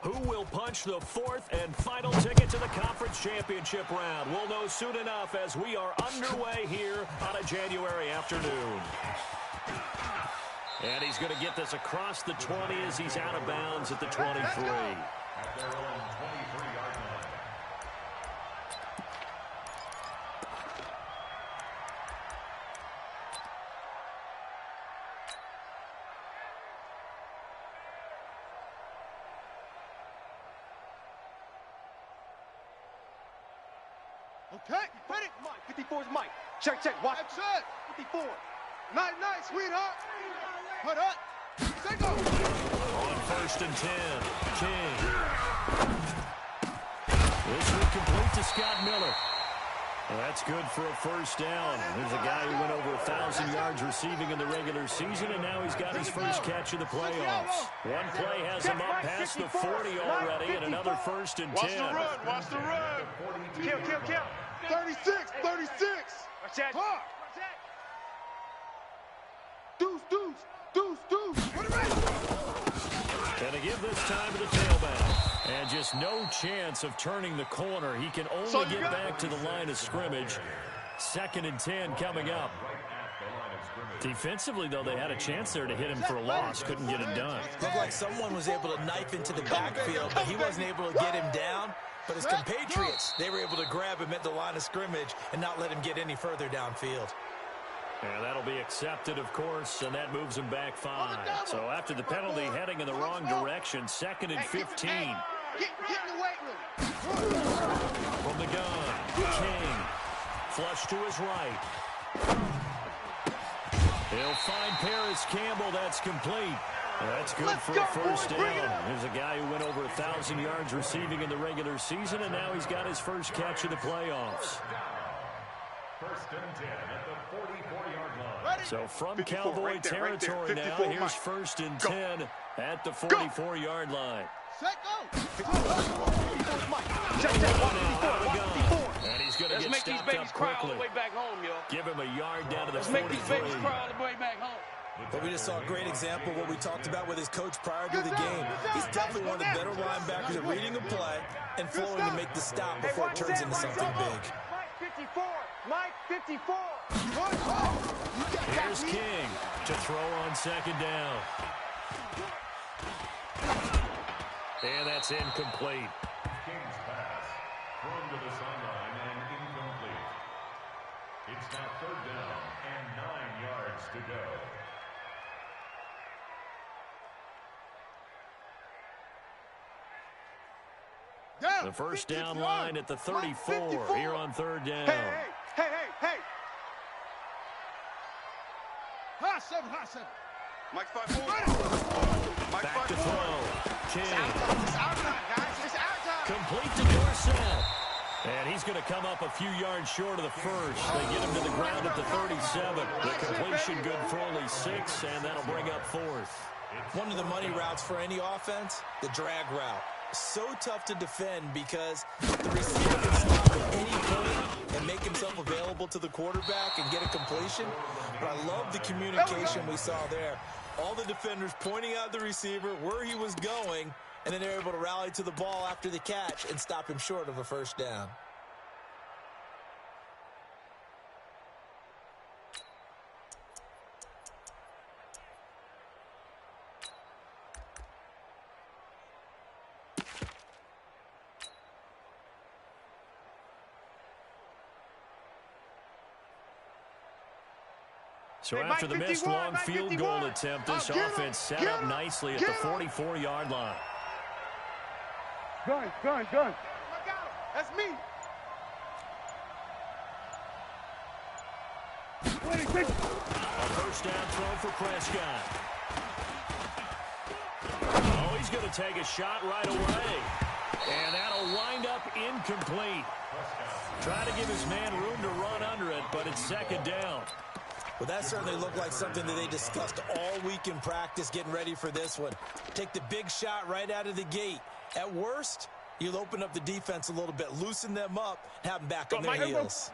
Who will punch the fourth and final ticket to the conference championship round? We'll know soon enough as we are underway here on a January afternoon. And he's going to get this across the 20 as he's out of bounds at the 23. Okay, ready? Mike, 54 is Mike. Check, check, watch. That's it. 54. Night, night, sweetheart. Put up. Take off. On 1st and 10, King. This will complete to Scott Miller. Well, that's good for a first down. There's a guy who went over 1,000 yards receiving in the regular season, and now he's got his first catch of the playoffs. One play has him up past the 40 already, and another 1st and 10. Watch the run, watch the run. Kill, kill, kill. 36, 36. Watch that. Deuce, deuce, deuce, deuce. What a race. And to give this time to the tailback. And just no chance of turning the corner. He can only get back to the line of scrimmage. 2nd and 10 coming up. Defensively, though, they had a chance there to hit him for a loss. Couldn't get it done. Looked like someone was able to knife into the backfield, but he wasn't able to get him down. But his compatriots, they were able to grab him at the line of scrimmage and not let him get any further downfield. And that'll be accepted, of course, and that moves him back 5. So after the penalty, heading in the wrong direction, 2nd and 15. From the gun, King. Flush to his right. He'll find Paris Campbell. That's complete. That's good for a first down. There's a guy who went over 1,000 yards receiving in the regular season, and now he's got his first catch of the playoffs. 1st and 10 at the 44-yard line. So from Cowboy territory now, here's 1st and 10 at the 44-yard line. And he's going to get stopped up quickly. Give him a yard down to the 43. Let's make these babies cry all the way back home. But we just saw a great example of what we talked about with his coach prior to the game. He's definitely one of the better linebackers at reading a play and flowing to make the stop before it turns into something big. Mike 54. Mike 54. Here's King to throw on 2nd down. And that's incomplete. King's pass thrown to the sideline and incomplete. It's now 3rd down and 9 yards to go. The first down line at the 34 here on 3rd down. Hey. Hot seven. Mike 5-4. Back to throw. King. It's out time, guys. It's out time. Complete to Dorsett. And he's going to come up a few yards short of the first. They get him to the ground at the 37. The completion good for only 6, and that'll bring up 4th. One of the money routes for any offense, the drag route. So tough to defend because the receiver can stop at any point and make himself available to the quarterback and get a completion. But I love the communication we saw there. All the defenders pointing out the receiver where he was going, and then they're able to rally to the ball after the catch and stop him short of a first down. So after the missed long field goal attempt, this offense set up nicely at the 44-yard line. Gun. That's me. A first down throw for Prescott. Oh, he's going to take a shot right away. And that'll wind up incomplete. Trying to give his man room to run under it, but it's 2nd down. Well, that certainly looked like something that they discussed all week in practice getting ready for this one. Take the big shot right out of the gate. At worst, you'll open up the defense a little bit, loosen them up, have them back on their heels.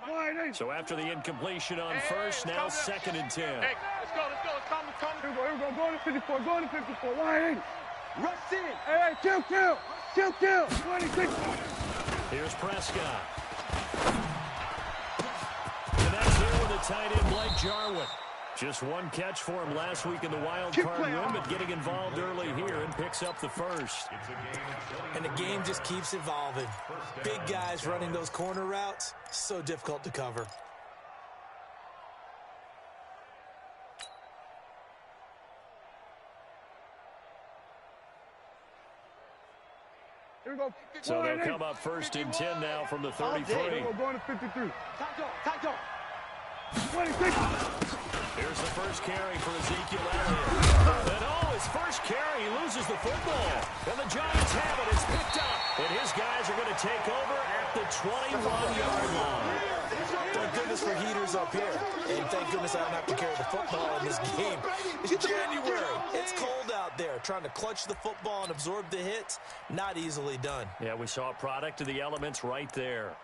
So after the incompletion on first, now 2nd and 10. Hey, let's go. Come. Here we go. Go to 54. Rush in. Hey, kill. Kill. 26. Here's Prescott. And that's here with a tight end, Blake Jarwin. Just one catch for him last week in the wild card win, but getting involved early here and picks up the first. And the game just keeps evolving. Big guys running those corner routes, so difficult to cover. Here we go. So they'll come up first and 10 now from the 33. We're going to 53. Tight dog. 26. Here's the first carry for Ezekiel Elliott. And his first carry, he loses the football. And the Giants have it. It's picked up. And his guys are going to take over at the 21-yard line. Thank goodness for heaters up here. And thank goodness I don't have to carry the football in this game. It's January. It's cold out there. Trying to clutch the football and absorb the hits, not easily done. Yeah, we saw a product of the elements right there.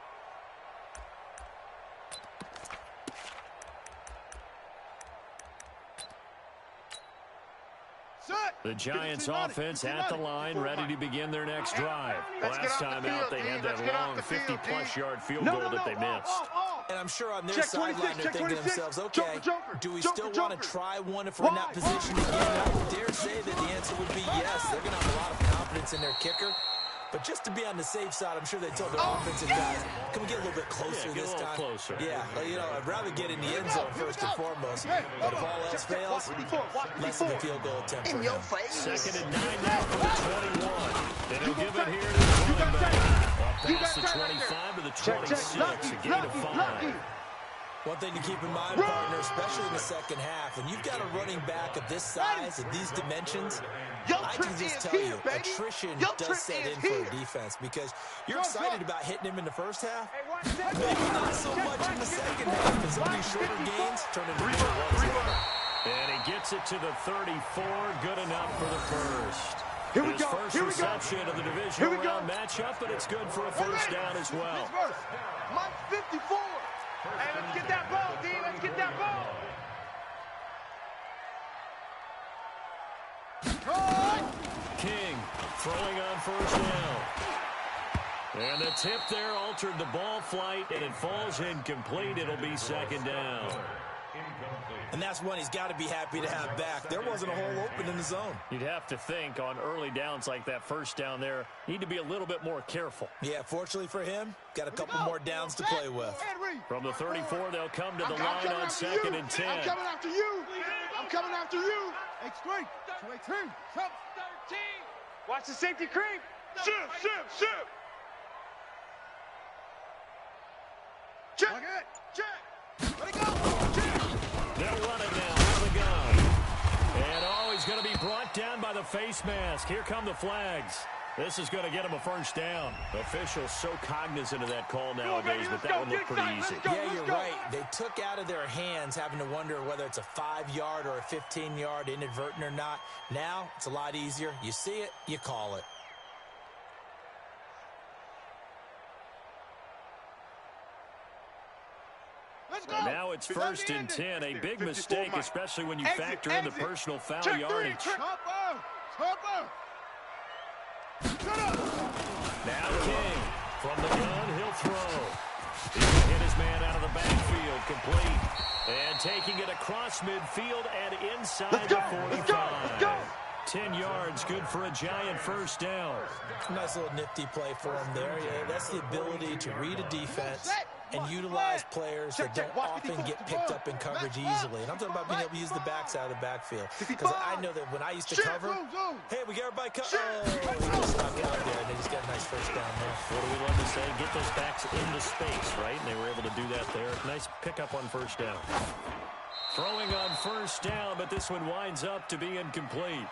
The Giants offense at the line, ready to begin their next drive. Last time out, they had that long 50-plus yard field goal that they missed. And I'm sure on their sideline they're thinking to themselves, okay, do we still want to try one if we're in that position again? I would dare say that the answer would be yes. They're going to have a lot of confidence in their kicker. But just to be on the safe side, I'm sure they told their offensive guys, can we get a little bit closer this time? Closer. Yeah, you know, I'd rather get in the end zone first and foremost. But if all else fails, lessen the field goal attempt for him. 2nd and 9 now for the 21. Then he'll give it here to the running back. Off past the 25 to the 26. A gain of 5. One thing to keep in mind, partner, especially in the second half, when you've got a running back of this size, of these dimensions, I can just tell you, attrition does set in for a defense because you're excited about hitting him in the first half, maybe not so much in the second half, as some of these shorter gains turn into bigger runs. And he gets it to the 34, good enough for the first. His first reception of the divisional round matchup, but it's good for a first down as well. Mike 54. Hey, let's get that ball, D. Let's get that ball. King throwing on first down. And the tip there altered the ball flight, and it falls incomplete. It'll be second down. And that's one he's got to be happy to have back. There wasn't a hole open in the zone. You'd have to think on early downs like that first down there, need to be a little bit more careful. Yeah, fortunately for him, got a couple more downs to play with. From the 34, they'll come to the line on 2nd and 10. I'm coming after you. I'm coming after you. Hey, straight. 218. 13. Watch the safety creep. Shift. Check. Let it go. They'll run it now out of the gun. And he's going to be brought down by the face mask. Here come the flags. This is going to get him a first down. Officials so cognizant of that call nowadays, but that would look pretty easy. Yeah, you're right. They took out of their hands having to wonder whether it's a 5-yard or a 15-yard inadvertent or not. Now, it's a lot easier. You see it, you call it. And now it's 1st and 10. A big mistake, especially when you factor in the personal foul yardage. Now King from the gun, he'll throw. He can hit his man out of the backfield, complete. And taking it across midfield and inside the 45. 10 yards, good for a Giant first down. Nice little nifty play for him there. Yeah, that's the ability to read a defense and utilize players that don't often get picked up in coverage easily. And I'm talking about being able to use the backs out of the backfield. Because I know that when I used to cover, hey, we got everybody covered. Oh, he just stuck out there, and they just got a nice first down there. What do we love to say? Get those backs into space, right? And they were able to do that there. Nice pickup on first down. Throwing on first down, but this one winds up to be incomplete.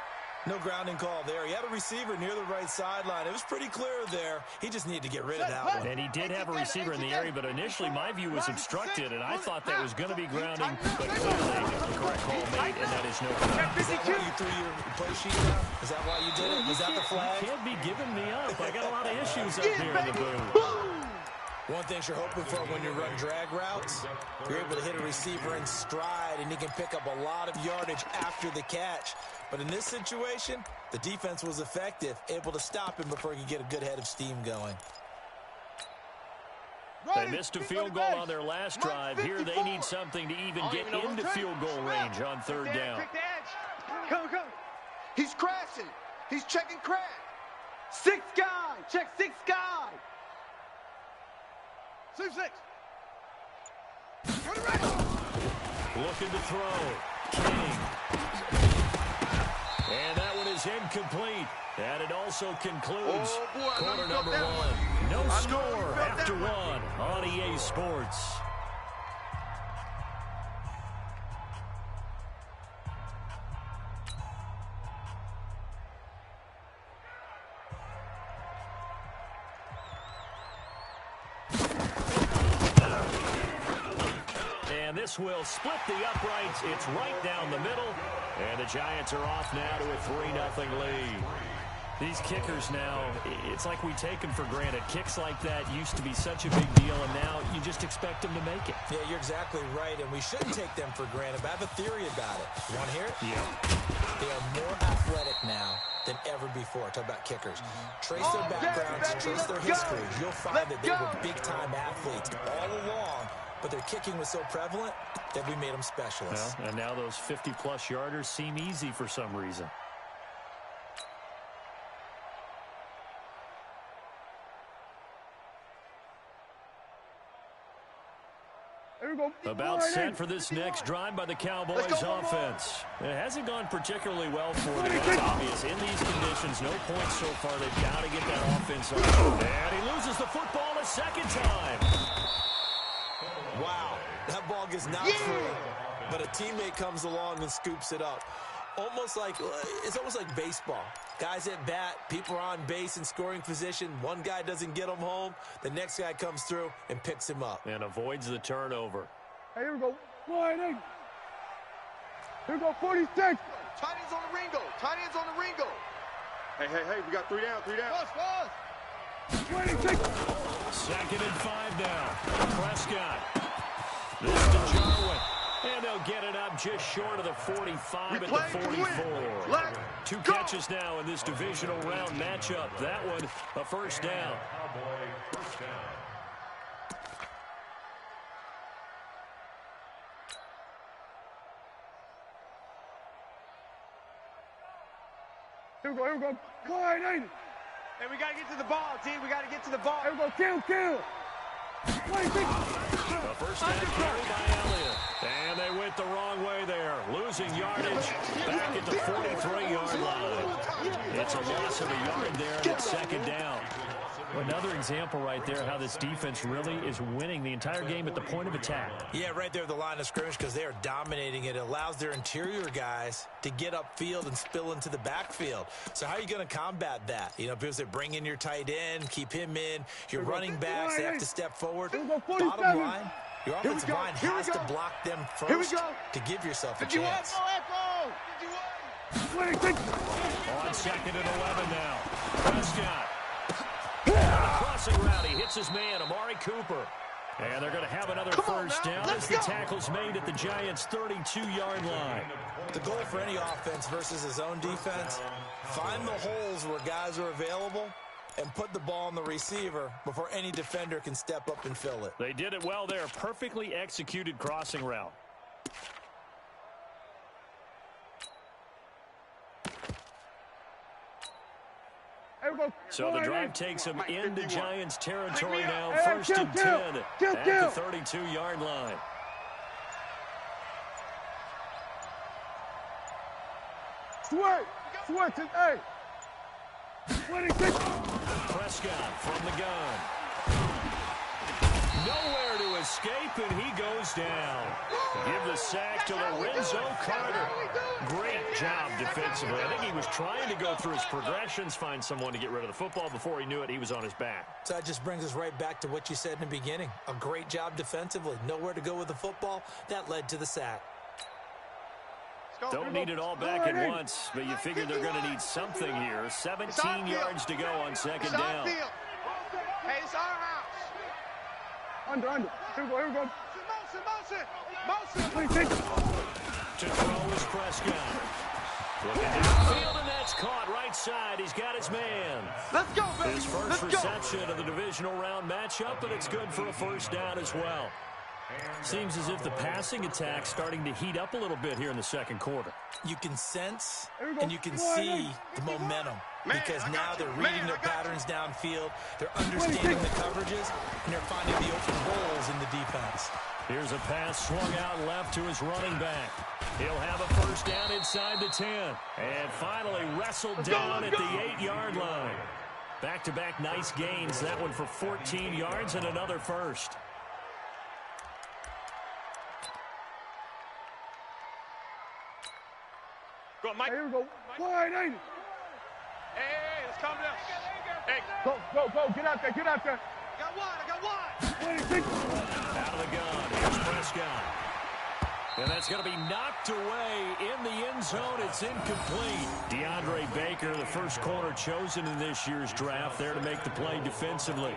No grounding call there. He had a receiver near the right sideline. It was pretty clear there. He just needed to get rid of that one. And he did have a receiver in the area, but initially my view was obstructed, and I thought that was going to be grounding, but clearly the correct call made, and that is no ground. Is that why you threw your play sheet out? Is that why you did it? Was that the flag? You can't be giving me up. I got a lot of issues up here in the booth. One thing you're hoping for when you run drag routes, you're able to hit a receiver in stride, and he can pick up a lot of yardage after the catch. But in this situation, the defense was effective, able to stop him before he could get a good head of steam going. They missed a field goal on their last drive. Here they need something to even get into field goal range on third down. Come. He's crashing. He's checking crash. 6 guy. Check 6 guy. 6. Looking to throw. King. And that one is incomplete. And it also concludes quarter number 1. No score after 1 on EA Sports. And this will split the uprights. It's right down the middle. And the Giants are off now to a 3-0 lead. These kickers now, it's like we take them for granted. Kicks like that used to be such a big deal, and now you just expect them to make it. Yeah, you're exactly right, and we shouldn't take them for granted, but I have a theory about it. You want to hear it? Yeah. They are more athletic now than ever before. Talk about kickers. Trace their backgrounds, trace their histories. You'll find that they were big-time athletes all along, but their kicking was so prevalent that we made them specialists. Well, and now those 50-plus yarders seem easy for some reason. About set for this next drive by the Cowboys offense. It hasn't gone particularly well for them. It's obvious in these conditions, no points so far. They've got to get that offense on. And he loses the football a second time. Wow, that ball gets knocked through, but a teammate comes along and scoops it up. It's almost like baseball. Guys at bat, people are on base in scoring position. One guy doesn't get him home. The next guy comes through and picks him up. And avoids the turnover. Hey, here we go. Here we go, 46. Tight ends on the Ringo. Tight ends on the Ringo. Hey, we got 3 down, 3 down. Pass. 26. 2nd and 5 now. Prescott. This to Jarwin. And they'll get it up just short of the 45 at the 44. 2 catches now in this divisional round matchup. That one, a first down. Here we go. Wide, ain't it? Hey, we got to get to the ball, team. We got to get to the ball. Here we go, kill. 26. The first down carry by Elliott. And they went the wrong way there. Losing yardage back at the 43-yard line. It's a loss of a yard there, and it's 2nd down. Another example right there how this defense really is winning the entire game at the point of attack. Yeah, right there at the line of scrimmage because they are dominating it. It allows their interior guys to get upfield and spill into the backfield. So how are you going to combat that? Because they bring in your tight end, keep him in. Your running backs, they have to step forward. Bottom line, your offensive line has to block them first to give yourself a chance. On 2nd and 11 now. Prescott. On the crossing route, he hits his man, Amari Cooper. And they're going to have another first down as the tackle's made at the Giants' 32-yard line. The goal for any offense versus his own defense, find the holes where guys are available and put the ball on the receiver before any defender can step up and fill it. They did it well there. Perfectly executed crossing route. So the drive takes him into Giants territory now. 1st and 10 at the 32-yard line. Switch it, hey. 26. Prescott from the gun. Nowhere to escape, and he goes down. Give the sack to Lorenzo Carter. Great job defensively. I think he was trying to go through his progressions, find someone to get rid of the football. Before he knew it, he was on his back. So that just brings us right back to what you said in the beginning. A great job defensively. Nowhere to go with the football. That led to the sack. Don't need it all back at once, but you figure they're going to need something here. 17 yards to go on 2nd down. Hey, it's our house. Under. Here we go. Motion. To throw is Prescott. Looking downfield, and that's caught right side. He's got his man. Let's go, baby. His first reception of the divisional round matchup, but it's good for a first down as well. Seems as if the passing attack's starting to heat up a little bit here in the second quarter. You can sense and you can see the momentum because now they're reading their patterns downfield, they're understanding the coverages, and they're finding the open holes in the defense. Here's a pass swung out left to his running back. He'll have a first down inside the 10. And finally wrestled down at the 8-yard line. Back-to-back nice gains. That one for 14 yards and another first. Go on, Mike. Here we go. Wide eight. Hey, let's calm down. Hey. Go. Get out there. I got one. 26. Out of the gun. Here's Prescott. And that's going to be knocked away in the end zone. It's incomplete. DeAndre Baker, the first corner chosen in this year's draft, there to make the play defensively.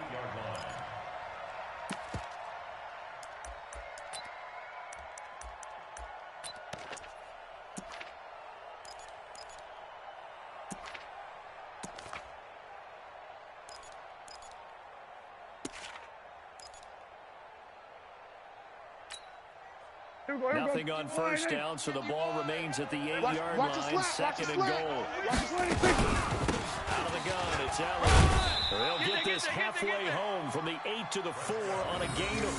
Nothing on first down, so the ball remains at the 8-yard line. Second and goal. Out of the gun, it's Elliott. They'll get this halfway home from the 8 to the 4 on a gain of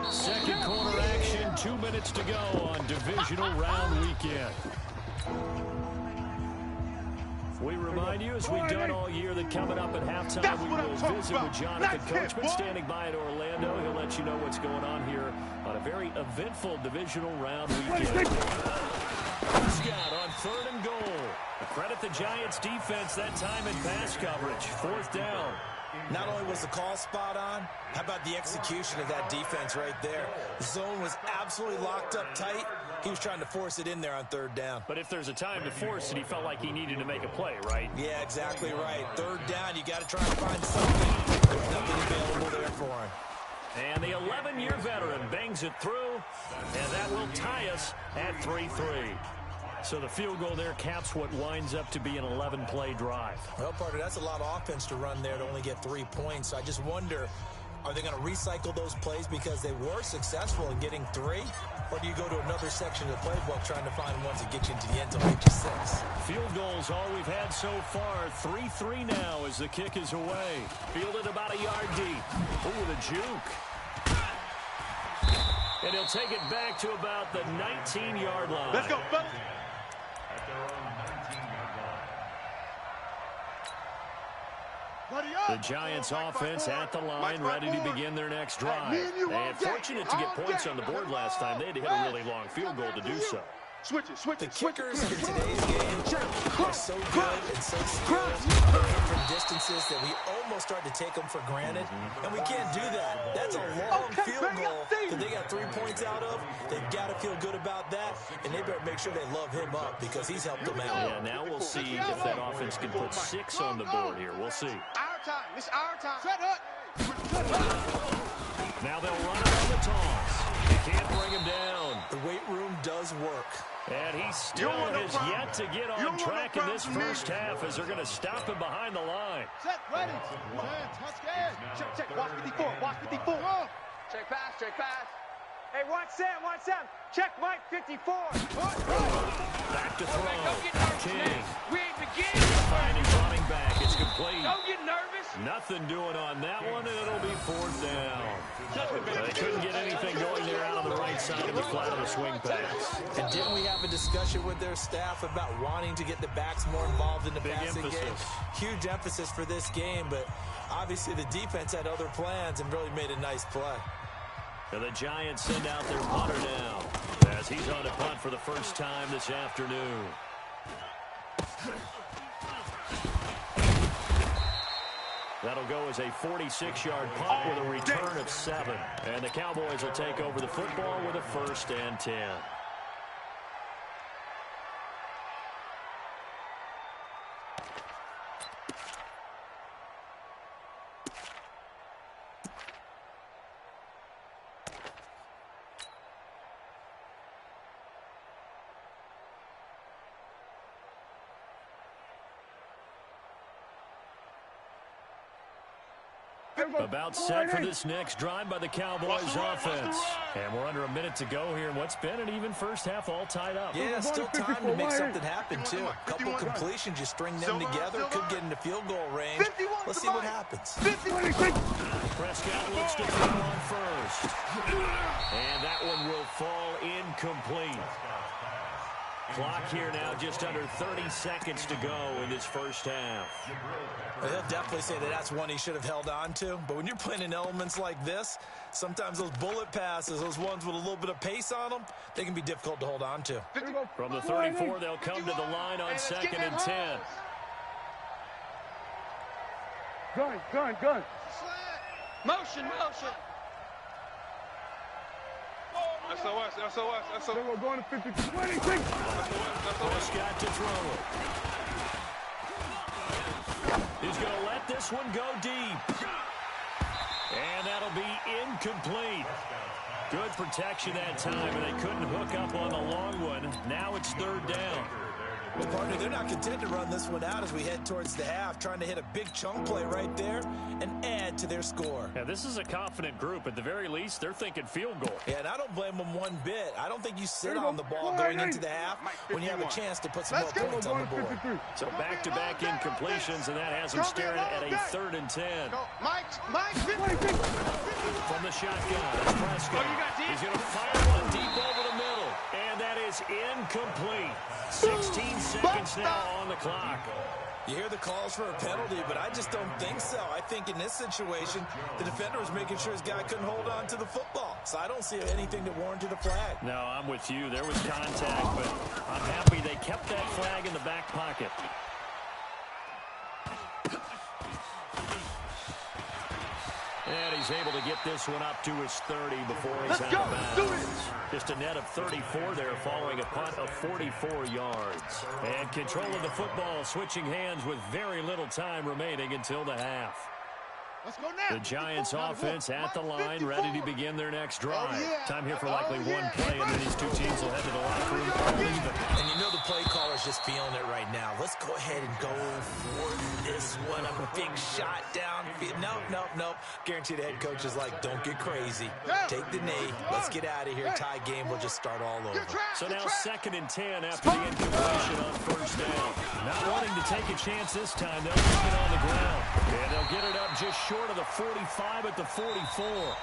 4. Second quarter action, 2 minutes to go on divisional round weekend. We remind you, as we've done all year, that coming up at halftime, we will visit with Jonathan Coachman standing by in Orlando. He'll let you know what's going on here on a very eventful divisional round weekend. Scott on third and goal. Credit the Giants defense that time in pass coverage. Fourth down. Not only was the call spot on, how about the execution of that defense right there? The zone was absolutely locked up tight. He was trying to force it in there on third down. But if there's a time to force it, he felt like he needed to make a play, right? Yeah, exactly right. Third down, you got to try and find something. There's nothing available there for him. And the 11-year veteran bangs it through, and that will tie us at 3-3. So the field goal there caps what winds up to be an 11-play drive. Well, partner, that's a lot of offense to run there to only get 3 points. I just wonder, are they going to recycle those plays because they were successful in getting 3? Or do you go to another section of the playbook trying to find ones that get you into the end zone, get you 6? Field goals all we've had so far. 3-3 now as the kick is away. Fielded about a yard deep. Ooh, the juke. And he'll take it back to about the 19-yard line. Let's go, fellas. At their own 19-yard line. The Giants offense at the line, ready to begin their next drive. And fortunate to get points on the board last time. They had to hit a really long field goal to do so. Switch it. The kickers in today's game are so good and so skilled. They hit from distances that we almost start to take them for granted. And we can't do that. That's a long field goal that they got 3 points out of. They've got to feel good about that. And they better make sure they love him up because he's helped them out. Yeah, now we'll see if that offense can put 6 on the board here. We'll see. Our time. It's our time. Shut up. Now they'll run it on the toss. They can't bring him down. The weight room does work. And he still has yet to get on track in this first half as they're going to stop him behind the line. Set, ready. Check. Watch 54. Check pass. Hey, watch Sam. Check Mike, 54. Back to throw. Don't get nervous, King. man. We ain't beginning. Finding running back. It's complete. Don't get nervous. Nothing doing on that one, and it'll be fourth down. They couldn't get anything going there out on the right side of the flat of the swing pass. And didn't we have a discussion with their staff about wanting to get the backs more involved in the passing game? Huge emphasis for this game, but obviously the defense had other plans and really made a nice play. And the Giants send out their punter now as he's on to punt for the first time this afternoon. That'll go as a 46-yard punt with a return of 7. And the Cowboys will take over the football with a 1st and 10. About set for this next drive by the Cowboys offense. And we're under a minute to go here in what's been an even first half, all tied up. Yeah, still time to make something happen, too. A couple completions, you string them together, could get into field goal range. Let's see what happens. Prescott looks to throw on first. And that one will fall incomplete. Clock here now, just under 30 seconds to go in this first half. Well, he'll definitely say that that's one he should have held on to. But when you're playing in elements like this, sometimes those bullet passes, those ones with a little bit of pace on them, they can be difficult to hold on to. From the 34, they'll come to the line on 2nd and 10. Gun. Motion. SOS. We're going to 50. 26. Prescott to throw it. He's going to let this one go deep. And that'll be incomplete. Good protection that time, and they couldn't hook up on the long one. Now it's 3rd down. Well, partner, they're not content to run this one out as we head towards the half, trying to hit a big chunk play right there and add to their score. Yeah, this is a confident group. At the very least, they're thinking field goal. Yeah, and I don't blame them one bit. I don't think you sit on the ball going into the half when you have a chance to put some more points on the board. So back-to-back incompletions, and that has them staring at a 3rd and 10. Mike. From the shotgun, that's Prescott. He's going to fire one deep over the middle, and that is incomplete. 16 seconds now on the clock. You hear the calls for a penalty, but I just don't think so. I think in this situation, the defender was making sure his guy couldn't hold on to the football. So I don't see anything that warranted a flag. No, I'm with you. There was contact, but I'm happy they kept that flag in the back pocket. And he's able to get this one up to his 30 before he's out of bounds. Just a net of 34 there following a punt of 44 yards. And control of the football, switching hands with very little time remaining until the half. Let's go now. The Giants offense at the line, ready to begin their next drive. Time here for likely one play, and then these two teams will head to the locker room for even. And you know the play caller's just feeling it right now. Let's go ahead and go for this one. A big shot down. Nope. Guaranteed the head coach is like, don't get crazy. Take the knee. Let's get out of here. Tie game. We'll just start all over. So now 2nd and 10 after the incompletion on 1st down. Not wanting to take a chance this time, they'll leave it on the ground. And they'll get it up just short of the 45 at the 44.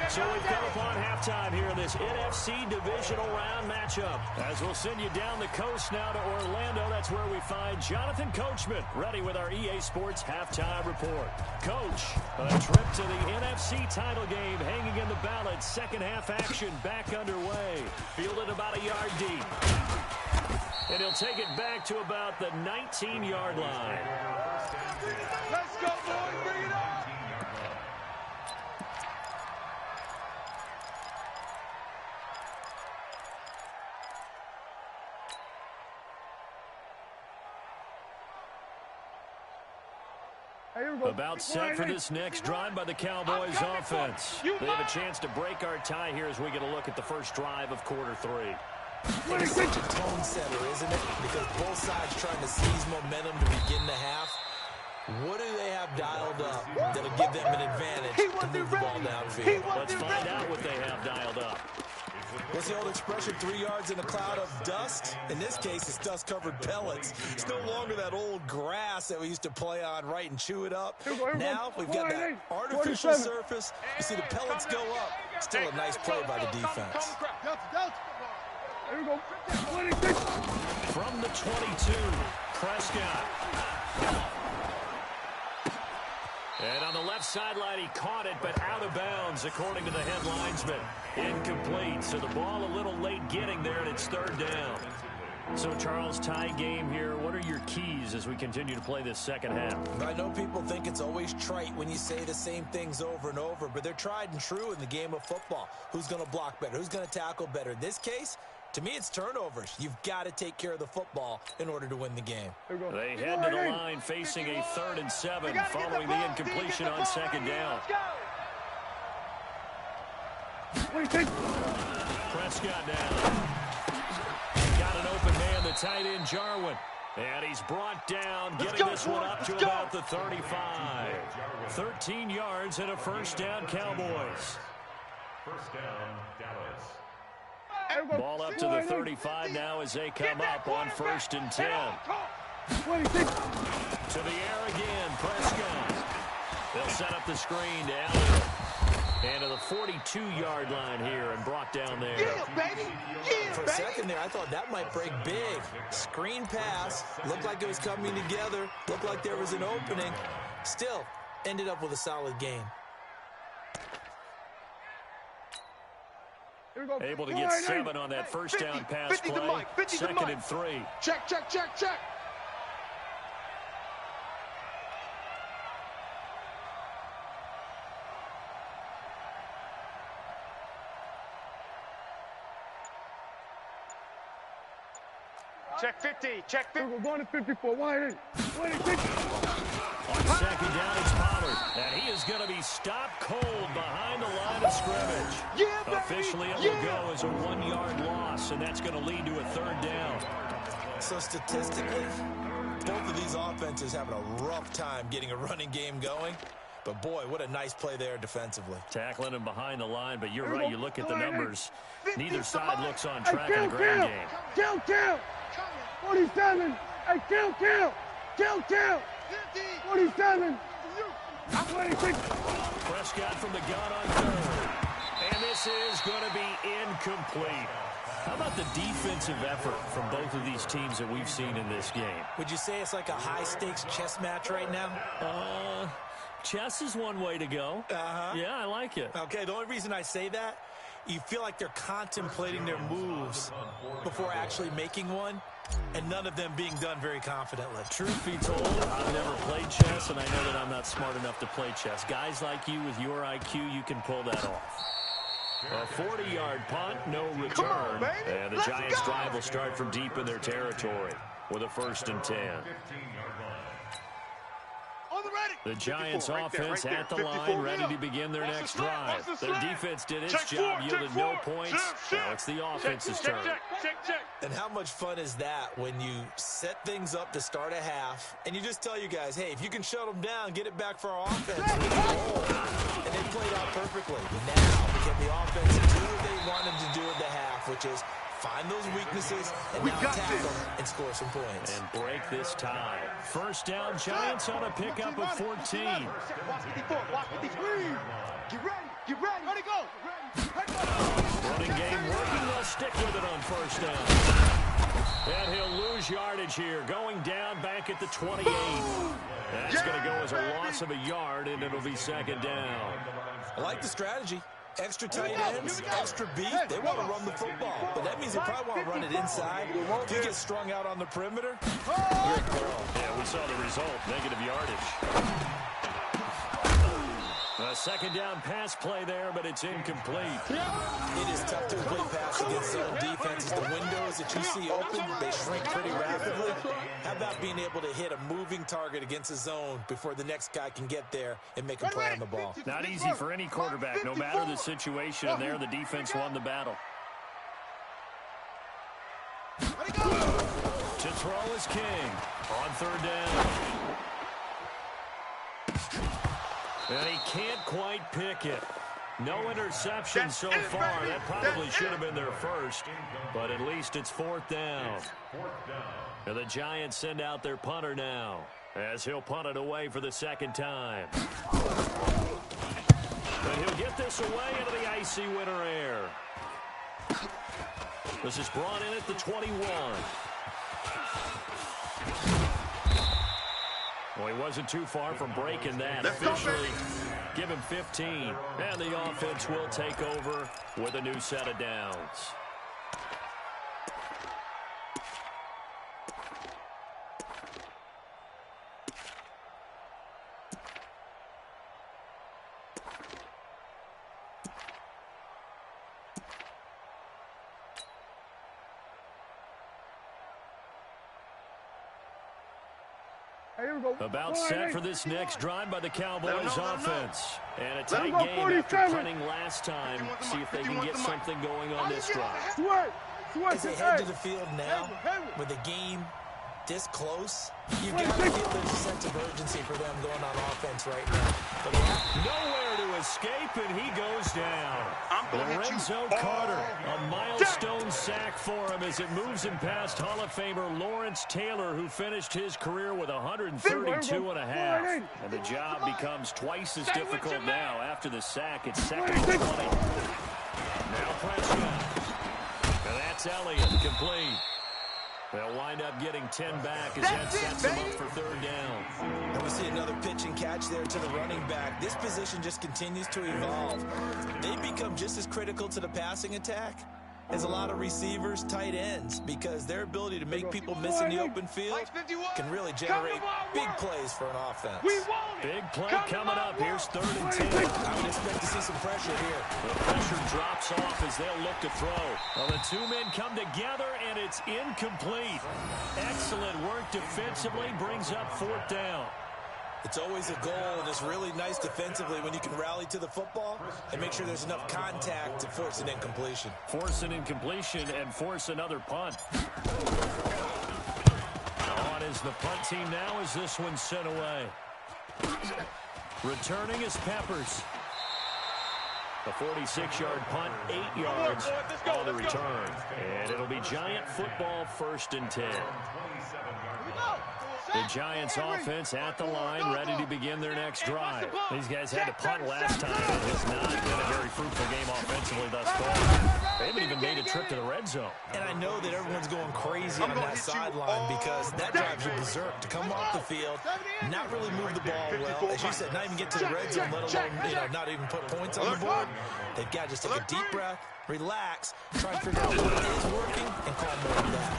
So we've come upon halftime here in this NFC divisional round matchup. As we'll send you down the coast now to Orlando, that's where we find Jonathan Coachman, ready with our EA Sports halftime report. Coach, a trip to the NFC title game hanging in the balance. Second half action back underway. Fielded about a yard deep. And he'll take it back to about the 19-yard line. Let's go, boys. Bring it on. About set for this next drive by the Cowboys offense. They have a chance to break our tie here as we get a look at the first drive of quarter 3. It's such a tone setter, isn't it? Because both sides trying to seize momentum to begin the half. What do they have dialed up that'll give them an advantage to move the ball downfield? Let's find out what they have dialed up. What's the old expression, 3 yards in a cloud of dust? In this case, it's dust-covered pellets. It's no longer that old grass that we used to play on, right, and chew it up. Now we've got that artificial surface. You see the pellets go up. Still a nice play by the defense. From the 22, Prescott. And on the left sideline, he caught it, but out of bounds, according to the head linesman. Incomplete, so the ball a little late getting there, and it's 3rd down. So, Charles, tie game here. What are your keys as we continue to play this second half? I know people think it's always trite when you say the same things over and over, but they're tried and true in the game of football. Who's going to block better? Who's going to tackle better? In this case, to me, it's turnovers. You've got to take care of the football in order to win the game. They head to the line facing a 3rd and 7 following the incompletion on 2nd down. Prescott down. Got an open man, the tight end, Jarwin. And he's brought down, getting this one up to about the 35. 13 yards and a first down, Cowboys. First down, Dallas. Ball up to the 35 now as they come up on 1st and 10. 26. To the air again, Prescott. They'll set up the screen to Allen. And to the 42-yard line here and brought down there. Yeah, baby. Yeah, For a second there, I thought that might break big. Screen pass. Looked like it was coming together. Looked like there was an opening. Still, ended up with a solid game. Able to get 7 on that first down pass play. 2nd and 3. Check, check, check, check. Check 50. Check 50. We're going to 54. Wide in. 26. On 2nd down, it's Pollard. And he is going to be stopped cold behind the line of scrimmage. Yeah, baby. Officially, it will go as a 1-yard loss, and that's going to lead to a 3rd down. So statistically, both of these offenses having a rough time getting a running game going. But, boy, what a nice play there defensively. Tackling him behind the line, but you're right. You look at the numbers. Neither side looks on track in the ground game. Kill. 47. Hey, kill. 47. 26. Prescott from the gun on 3rd. And this is going to be incomplete. How about the defensive effort from both of these teams that we've seen in this game? Would you say it's like a high-stakes chess match right now? Chess is one way to go. Yeah, I like it. Okay, the only reason I say that, you feel like they're contemplating their moves before actually making one, and none of them being done very confidently. Truth be told, I've never played chess, and I know that I'm not smart enough to play chess. Guys like you with your IQ, you can pull that off. A 40-yard punt, no return. And the Giants' drive will start from deep in their territory with a 1st and 10. The Giants' offense at the line, ready to begin their next drive. Their defense did its job, yielded no points. Now it's the offense's turn. And how much fun is that when you set things up to start a half, and you just tell you guys, hey, if you can shut them down, get it back for our offense. And they played out perfectly. Now, can the offense do what they want them to do at the half, which is find those weaknesses and now attack them and score some points. And break this tie. 1st down, Giants on a pickup of 14. Watch 54. Get ready. Ready, go. Running game working. They'll stick with it on 1st down. And he'll lose yardage here. Going down back at the 28. That's going to go as a loss of a yard, and it'll be 2nd down. I like the strategy. Extra tight ends, extra beef. They want to run the football, but that means they probably want to run it inside. If you get strung out on the perimeter, you're a girl. Yeah, we saw the result. Negative yardage. A 2nd down pass play there, but it's incomplete. It is tough to complete pass against zone defenses. The windows that you see open, they shrink pretty rapidly. How about being able to hit a moving target against a zone before the next guy can get there and make a play on the ball? Not easy for any quarterback, no matter the situation. And there, the defense won the battle. To throw is King on 3rd down. And he can't quite pick it. No interception so far. That probably should have been their first, but at least it's 4th down. And the Giants send out their punter now, as he'll punt it away for the 2nd time. And he'll get this away into the icy winter air. This is brought in at the 21. Well, he wasn't too far from breaking that. Officially, give him 15. And the offense will take over with a new set of downs. About set for this next drive by the Cowboys offense. And a tight game after punting last time. See if they can get something going on this drive. As they head to the field now, with the game this close, you've got to feel there's a sense of urgency for them going on offense right now. But nowhere to escape, and he goes down. Lorenzo Carter, a milestone sack for him as it moves him past Hall of Famer Lawrence Taylor, who finished his career with 132 and a half. And the job becomes twice as difficult now. After the sack, it's second and 20. Now Prescott. And that's Elliott, complete. They'll wind up getting 10 back as that sets them up for third down. And we see another pitch and catch there to the running back. This position just continues to evolve. They become just as critical to the passing attack as a lot of receivers, tight ends, because their ability to make people miss in the open field can really generate big plays for an offense. Big play coming up. Here's 3rd and 10. I would expect to see some pressure here. The pressure drops off as they'll look to throw. Well, the two men come together, and it's incomplete. Excellent work defensively, brings up 4th down. It's always a goal, and it's really nice defensively when you can rally to the football and make sure there's enough contact to force an incompletion. Force an incompletion and force another punt. On is the punt team now as this one's sent away. Returning is Peppers. A 46-yard punt, 8 yards on the return. And it'll be Giant football, 1st and 10. The Giants offense at the line, ready to begin their next drive. These guys had to punt last time. It has not been a very fruitful game offensively thus far. They haven't even made a trip to the red zone. And I know that everyone's going crazy on that sideline because that drives you berserk to come off the field, not really move the ball well. As you said, not even get to the red zone, let alone, not even put points on the board. They've got to just take a deep breath, relax, try and figure out what is working, and call more of that.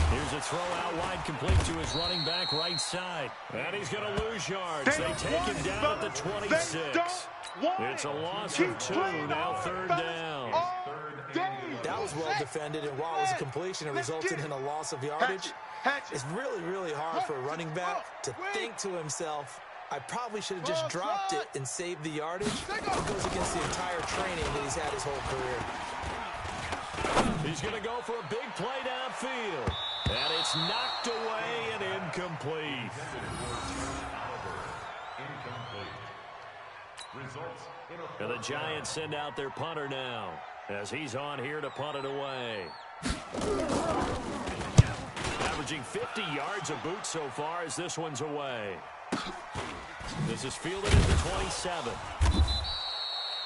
Here's a throw out wide, complete to his running back right side. And he's going to lose yards. They take him down at the 26. It's a loss of 2, now 3rd down. That was well defended, and while it was a completion, it resulted in a loss of yardage. It's really, really hard for a running back to think to himself, I probably should have just dropped it and saved the yardage. It goes against the entire training that he's had his whole career. He's going to go for a big play downfield. And it's knocked away and incomplete. And the Giants send out their punter now as he's on here to punt it away. Averaging 50 yards a boot so far as this one's away. This is fielded at the 27.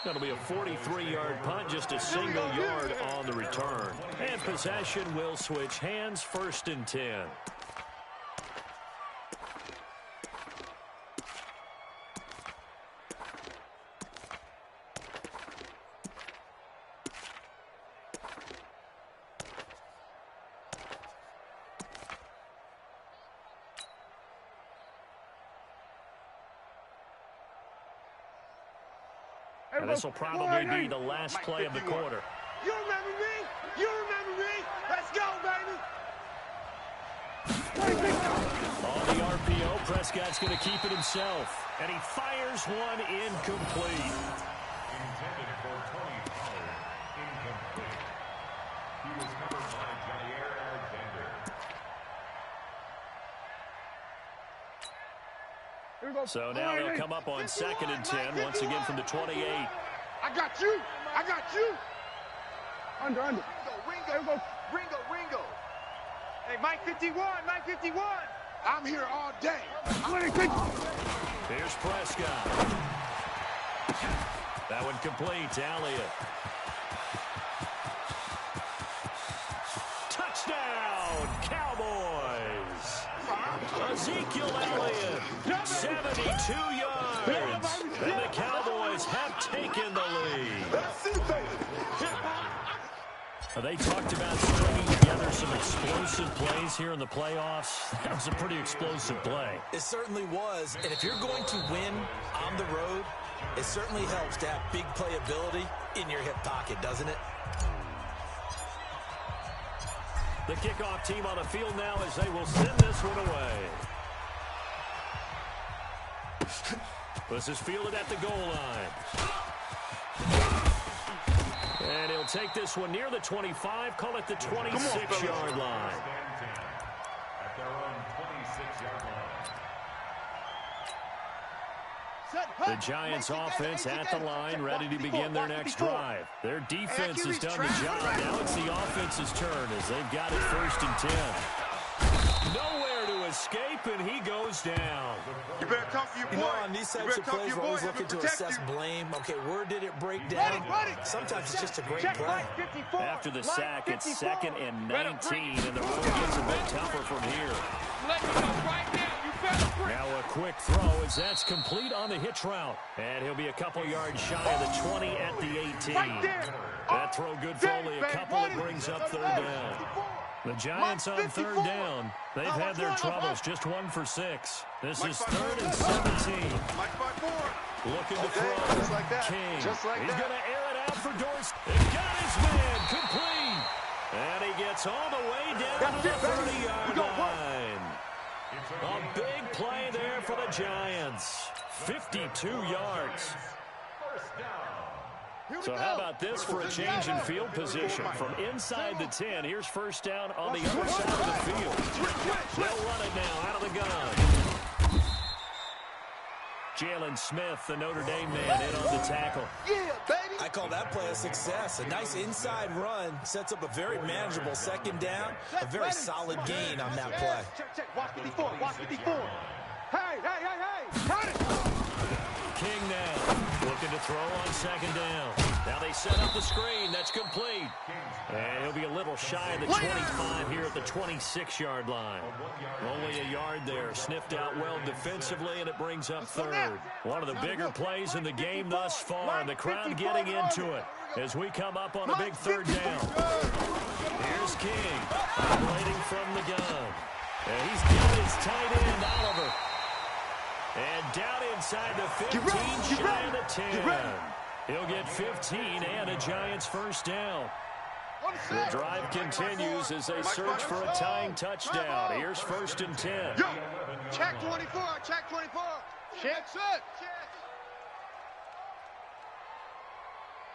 That'll be a 43-yard punt, just a single yard on the return. And possession will switch hands, 1st and 10. And this will probably be the last play of the quarter. You remember me? You remember me? Let's go, baby! On the RPO, Prescott's going to keep it himself. And he fires one incomplete. Intended for Tony Pollard. Incomplete. He was covered by Jair Alexander. So now they'll come up on 2nd and 10, once again from the 28. I got you. I got you. Under. Ringo. Hey, Mike 51. I'm here all day. Here's Prescott. That one complete to Elliott. Touchdown, Cowboys. Ezekiel Elliott, 72 yards. And the Cowboys have taken the lead. They talked about stringing together some explosive plays here in the playoffs. That was a pretty explosive play. It certainly was. And if you're going to win on the road, it certainly helps to have big playability in your hip pocket, doesn't it? The kickoff team on the field now as they will send this one away. This is fielded at the goal line. And he'll take this one near the 25, call it the 26-yard line. The Giants offense at the line, ready to begin their next drive. Their defense has done the job. Now it's the offense's turn as they've got it 1st and 10. Nowhere to escape, and he goes down. You better come for your boy. You know, on these types of plays, we're always looking to assess blame. Okay, where did it break down? Sometimes it's just a great play. After the sack, it's 2nd and 19, and the road gets a bit tougher from here. Now a quick throw as that's complete on the hitch route. And he'll be a couple yards shy of the 20 at the 18. That throw good for only a couple. It brings up 3rd down. The Giants on 3rd down. They've had their troubles, just 1 for 6. This is 3rd and 17. Looking to throw. Just like that. King. Just like He's that. going to air it out for Dorsey. He's got his man complete. And he gets all the way down to the 30-yard line. A big play there for the Giants. 52 yards. So how about this for a change in field position? From inside the 10, here's 1st down on the other side of the field. They'll run it now out of the gun. Jalen Smith, the Notre Dame man, in on the tackle. Yeah, baby. I call that play a success. A nice inside run sets up a very manageable 2nd down. A very solid gain on that play. Check. Watch 54. Watch 54. Hey. Got it. King now. Looking to throw on 2nd down. Now they set up the screen. That's complete. And he'll be a little shy of the 25 here at the 26-yard line. Only a yard there. Sniffed out well defensively, and it brings up 3rd. One of the bigger plays in the game thus far. And the crowd getting into it as we come up on a big 3rd down. Here's King operating from the gun. And he's got his tight end, Oliver. And down inside the 15, shy of the 10. He'll get 15 and a Giants 1st down. The drive continues as they search for a tying touchdown. Here's 1st and 10. Yo, check 24. Check 24. Check it.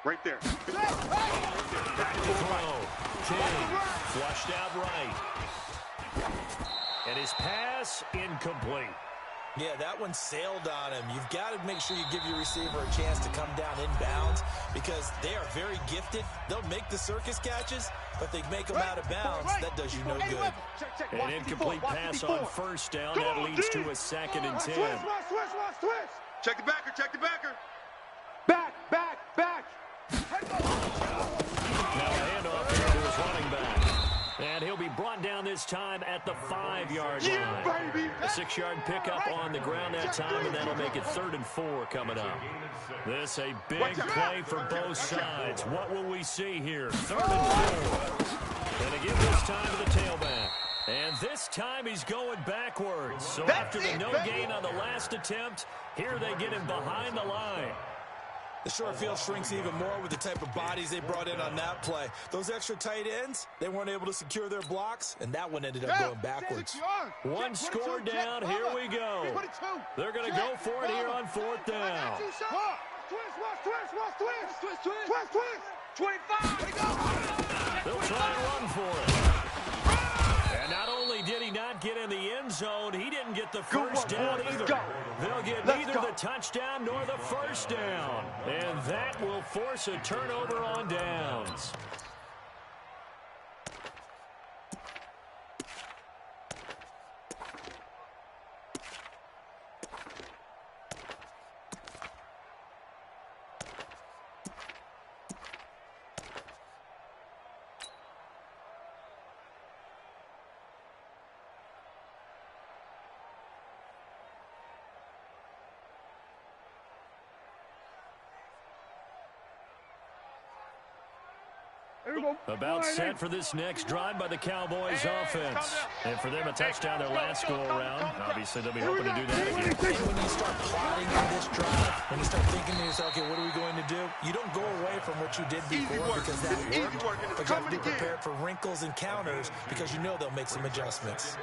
Right there. Back to throw. King flushed out right. And his pass incomplete. Yeah, that one sailed on him. You've got to make sure you give your receiver a chance to come down inbounds because they are very gifted. They'll make the circus catches, but they make them out of bounds. That does you no good. An incomplete pass on 1st down. That leads to a 2nd and 10. Check the backer. Check the backer. Back. Now a handoff here to his running back. And he'll be brought down this time at the 5-yard line. A 6-yard pickup on the ground that time, and that'll make it 3rd and 4 coming up. This a big play for both sides. What will we see here? 3rd and 4. And again this time to the tailback. And this time he's going backwards. So after the no gain on the last attempt, here they get him behind the line. The short field shrinks even more with the type of bodies they brought in on that play. Those extra tight ends, they weren't able to secure their blocks, and that one ended up going backwards. One score down. Here we go. They're going to go for it here on 4th down. They'll try and run for it. And not only did he not get in the end zone, he didn't get the 1st down either. They'll get neither the touchdown nor the 1st down. And that will force a turnover on downs. About set for this next drive by the Cowboys offense. And for them, a touchdown their last go-around. Obviously, they'll be hoping to do that again. And when you start plotting on this drive, when you start thinking to yourself, okay, what are we going to do? You don't go away from what you did before because that worked. But you have to be prepared for wrinkles and counters because you know they'll make some adjustments.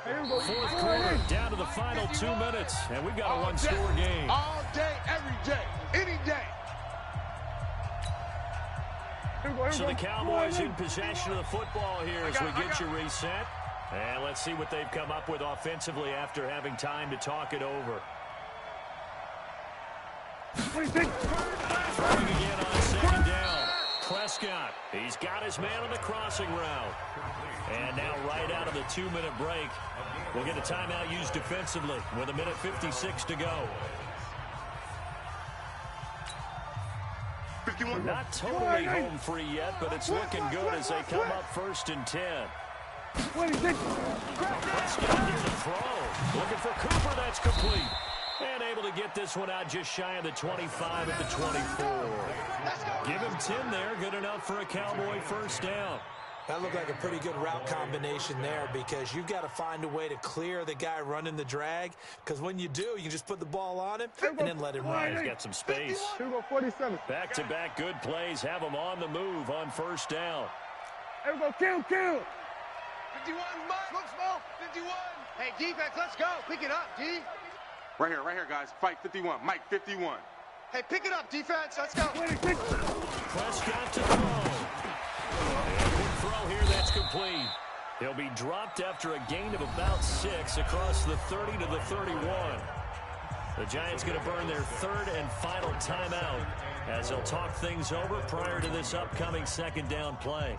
4th quarter, down to the final 2 minutes. And we've got a one-score game. All day, every day, any day. So the Cowboys in possession of the football here as we get you reset. And let's see what they've come up with offensively after having time to talk it over. Throwing again on second down. Prescott, he's got his man on the crossing route. And now right out of the 2-minute break, we'll get a timeout used defensively with 1:56 to go. 51. Not totally home free yet, but it's looking good as they come up 1st and 10. Prescott here to throw. Looking for Cooper. That's complete. And able to get this one out just shy of the 25 at the 24. Give him 10 there. Good enough for a Cowboy first down. That looked like a pretty good route combination there because you've got to find a way to clear the guy running the drag, because when you do, you just put the ball on him and then let him run. He's got some space. 47. Back-to-back good plays have him on the move on first down. Here we go, kill. 51, Mike. Look small. 51. Hey, defense, let's go. Pick it up, D. Right here, guys. Fight 51. Mike, 51. Hey, pick it up, defense. Let's go. Prescott to throw. And quick throw here, that's complete. He'll be dropped after a gain of about 6 across the 30 to the 31. The Giants going to burn their 3rd and final timeout as they'll talk things over prior to this upcoming second down play.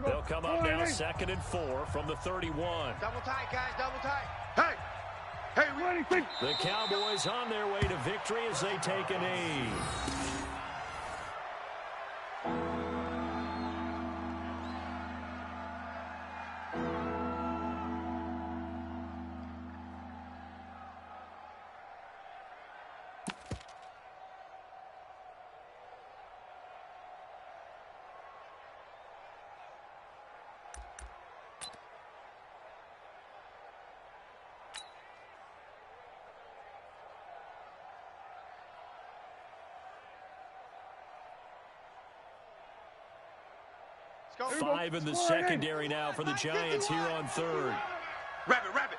They'll come up now 2nd and 4 from the 31. Double tight, guys, double tight. Hey, ready, quick. The Cowboys on their way to victory as they take a knee. Let's go. 5 in the secondary now for the Giants here on 3rd. Rabbit.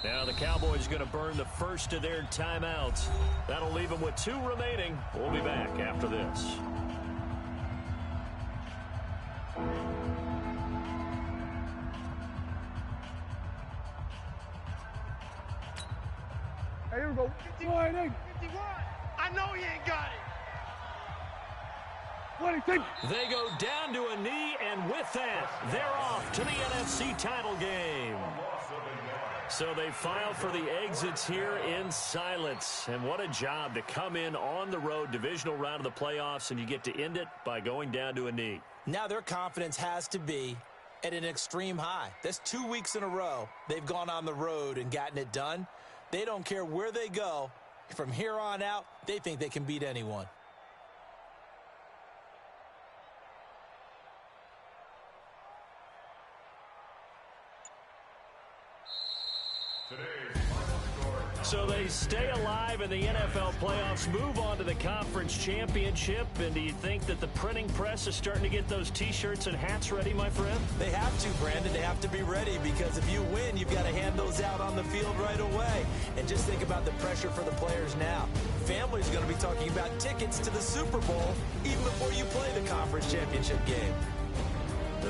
Now the Cowboys going to burn the first of their timeouts. That'll leave them with 2 remaining. We'll be back after this. Hey, here we go. 51. I know he ain't got it. They go down to a knee, and with that, they're off to the NFC title game. So they file for the exits here in silence. And what a job to come in on the road, divisional round of the playoffs, and you get to end it by going down to a knee. Now their confidence has to be at an extreme high. That's 2 weeks in a row they've gone on the road and gotten it done. They don't care where they go. From here on out, they think they can beat anyone. So they stay alive in the NFL playoffs, move on to the conference championship. And do you think that the printing press is starting to get those T-shirts and hats ready, my friend? They have to, Brandon. They have to be ready, because if you win, you've got to hand those out on the field right away. And just think about the pressure for the players now. Families are going to be talking about tickets to the Super Bowl even before you play the conference championship game.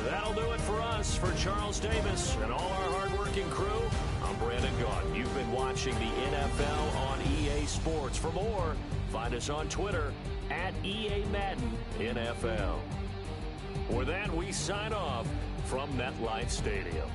That'll do it for us. For Charles Davis and all our hardworking crew, I'm Brandon Gaudin. You've been watching the NFL on EA Sports. For more, find us on Twitter at EA Madden NFL. With that, we sign off from MetLife Stadium.